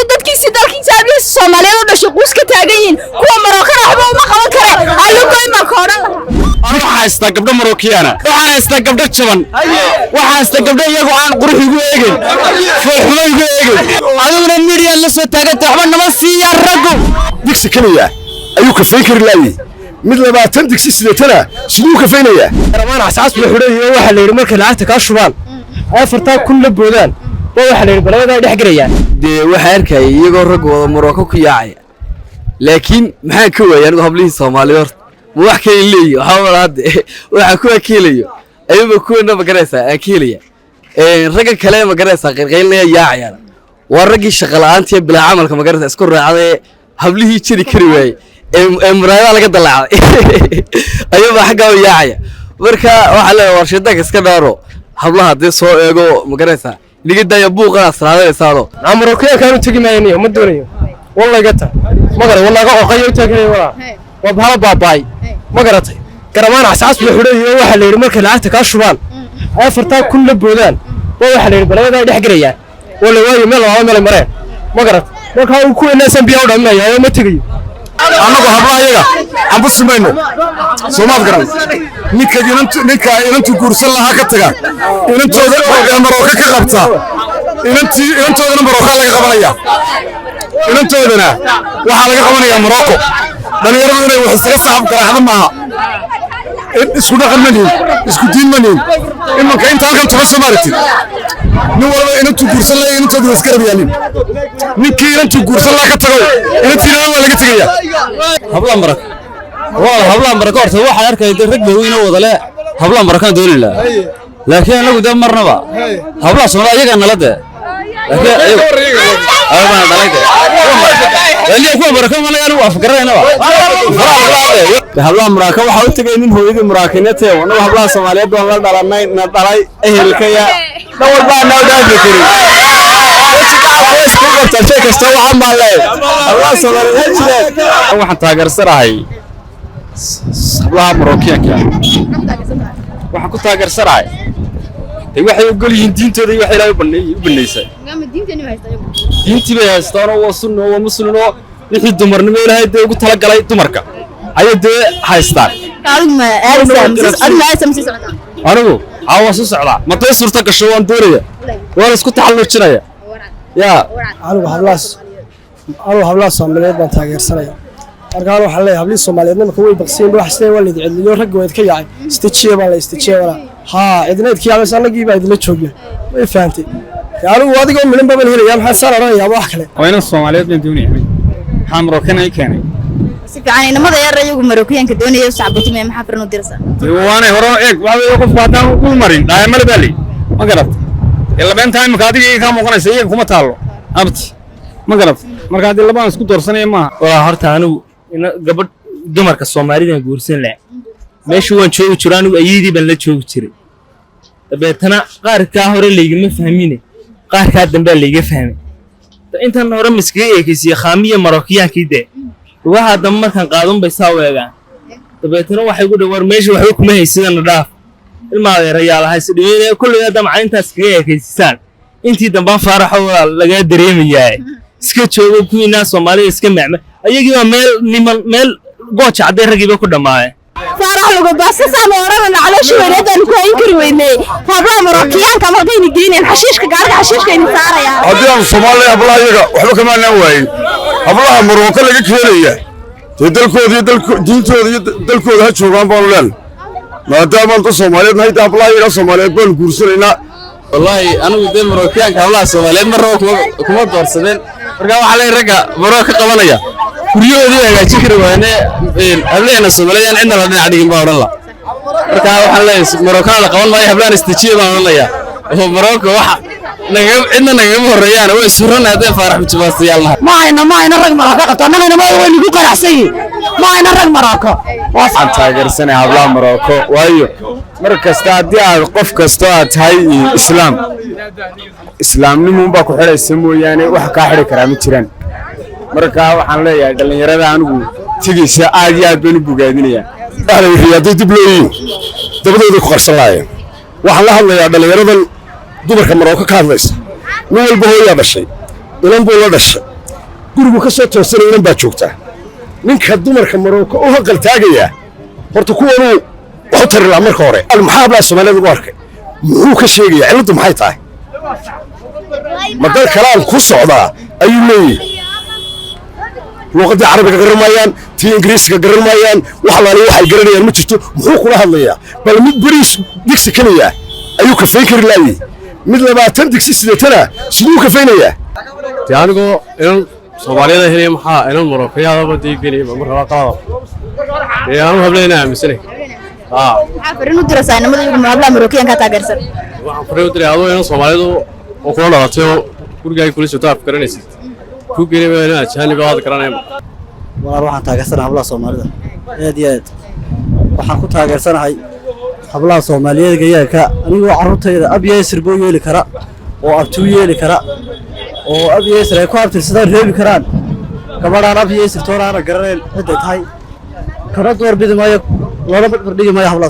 dadkiisa dalkiisa abiis Soomaaliyeed oo dhashay qoyska taagan kuwa Marookan waxba uma qaban kara alugoy ma koodhan waxa haysta gabdho Marookiyaana waxa haysta gabdho jaban waxa haysta gabdho iyagu aan qurxigu eegin fooxmaygu eegin aduna media la soo taagantay waxba nama siiya rago digsi kaliya ayuu ka fikir laayay mid 20 digsi sideetana sidoo ka feenaya ramaan asaas la xudheeyo waxa la yiri markay lacagta ka shubaan afarta kun la boodaan waxa la yiri balada dhex garayaan waxa arkay iyagoo rag wada Maroko ku yaacay laakiin maxaa ka weeyaan hablihii Soomaaliyeed wax ka leeyahay waxa walaad waxa ku akeelayo ayaba kuwana ma garaysaa akeelaya ragga kale ma garaysaa qirqaynaya yaacayaan waa raggii shaqo la'aanta iyo bilaa camalka ma garaysaa isku raacday hablihii jiri kari waayay muraayada laga dalaacay ayaba xagga yaacaya marka waxa la warshada iska dhaaro hablaha hadii soo eego ma garaysaa niga daya buuqa asraadaysaado Marookiya kaanu tagi maayeen ma doonayo wallahi gata ma garay wallahi qoqayo tagay wala waa baa baabay ma garatay garamaan asaas la xudheeyo waxa la yiri markay lacagta ka shubaan afarta kun la boodaan waxa la yiri balada dhex garayaan wala waayo meel mareen ma garatay marka uu ku inaasan biyo dhameeyo ma tagayo anagu hablahayaga aan busmayno Soomaal garan ninka inantu guursan laha ka taga inantooda Marooka ka qabta inantoodana Marooka laga qabanaya inantoodana waxa laga qabanaya Maroko dhalinyaradu inay wax isaga saab garaacdo maaha isku dhaqan maniin isku diin maniin imanka inta halkan toban Soomaaliyeed nin walba inantu guursan laha inantooda iska rabiyaan ninkii inantu guursan laha ka tago inantiina waa laga tagaya habla Maroko horta waxa arkay rag weyn oo wada leh habla Maroko doonila laakiin anagu dad marnaba habla Soomaaliya iyaga nalada habla Maroko waxa uu tagay nin hooyadii Marookineed oo habla Soomaaliyeed oo la dhalanay na dhalay ehelkaya dawal baa noo dhaafay isku qabta shay kasta waxa ma leeyahay habla Soomaaliyeed waxaan taageersanahay habla Marookiyaanka waxaan ku taageersanahay waxay u galiyeen diintooda iyo wax Ilaahay u baneysay diintii bay haystaan oo sunno oo muslimiin oo wixii dumarnimo Ilaahay ugu tala galay dumarka ayay haystaan anigu awa soo socda ma tay suurta gasho waan dooraya waan isku taxalluujinaya ya anigu hablaas Soomaaliyeed baan taageersanaya marka waxa la yahay hablii Soomaaliyeed markay way baqseen wax sidee waalid cidliyo rag weed ka yaacay istajiye baa la istajiye wala ha cidneedkii ama sanagii baa idin la joogna way faantay anigu adigoo milan baan helaya maxaa saaraya wax kale wayna Soomaaliyeed baan doonayay waxaan Marookan ay keenay si fiican inamada yar ayagu Marookiyaanka doonayay sacbutime maxaa firan u dirsan waana hore eeg waxa qof baadaan u marin dhaaymal bali ma garad ila been time ka adiga ka muuqanaysa iyaga kuma taalo abti ma garad marka hadii labaan isku doorsanay ma waa horta anigu gabadh dumarka Soomaalida guursan leh meeshu waan joogi jiray anigu ayidii baan la joogi jiray dabeetana qaar ka hore leeyma fahmine qaar ka dambe leeyga fahmay intan hore miskiga eekaysiya khaamiye Marookiyaankiide waxa dam markan qaadan bay saa weegaan dabeetana waxay ku dhawar meesha waxba kuma haysadaan dhaaf ilmaade rayaal haysadeen kullu damac intaas kaga eekaysisan intii damban faaraxo laga dareemayaa iska joogo kuwiina Soomaaliya iska macma ayagii waa meel gooja caday ragiiba ku dhamaayay faarax lagu baasasana orana calooshi weereedan ku inkir weynay habla Marookiyaanka markay geeyeen xashiishka gaarka xashiishka in saaraya hadii aan Soomaaliya hablahayaga waxba kama naan waayay hablaha Maroko laga keenaya diintooda iyo dalkooda ha joogaan baan leen maadaama aan Soomaaliyeed nahay hablahayaga Soomaaliyeed baan guursanayna wallahi anigu de Marookiyaanka hablaha Soomaaliyeed Maroko kuma doorsadeen marka waxa la raga Maroko qabanaya kuriyoodii hagaajin kari waane hablaheena Soomaaliyeed cidna la dhinac dhigin baa oran la marka waxa la Maroko la qaban maayo hablahan istijiye baan oranaya oo Maroko waxa cidna naga horeeyaan way suranaadeen faarax mujibaastayaal ma ayna rag Maroko qatanana ma way ugu qaraxsay ma ayna rag Maroko waxaan taageersanay hablaha Maroko waayo markasta hadii aad qof kasto aad tahay islaamnimo baa ku xiraysa mooyaane wax ka xiri kara ma jiraan marka waxaan leeyahay dhalinyarada anigu tigisa aad iyo aad baan u bogaadinaya hadii dib loo yiin dabadooda ku qarsan laayeen waxaan la hadlayaa dhalinyaradan dumarka Maroko ka hadlaysa nin walba hooyaa dhashay ilan buu la dhashay gurigu ka soo toosanaya inan baa joogta ninka dumarka Morocco oo haqal taagaya horta kuwanu wuxuu tari lahaa marka hore maxaa baa Soomaaliyeed ugu arkay muxuu ka sheegaya ciladu maxay tahay madal kalaam ku socda ayuu leeyahay luqadda carabiga garanayaan tii ingiriisiga garanayaan wax laali waxay garanayaan ma jirto muxuu kula hadlayaa bal mid bariis digsi kaliya ayuu ka feekir laayay mid 20 digsi sideetana sidoo ka feenaya taanigo in Soomaaliyeed helay maxaa inaan Morocco diigelay marka la qaado aan hableynaa misne fariin u diraysaa inamada iyagu hablaha Moroccan-ka taageersan waxaan fariin u diray adoo inaan Soomaalidu oo kula dhalatay guriga ay kula soo taaf garanaysid ku geeyay ajaanib aad garanayaan waxaan taageersanahay hablaha Soomaalida aad iyo aad waxaan ku taageersanahay hablaha Soomaaliyeed gayaaka anigoo carruurtayda abyeesir boo yeeli kara oo abtuu yeeli kara oo abyeesir ay ku abtirsadaan reebi karaan gabadhaan abyeesir tooraana garaneen cid ay tahay kana door bidmaayo laba bardhigi maayo hablaha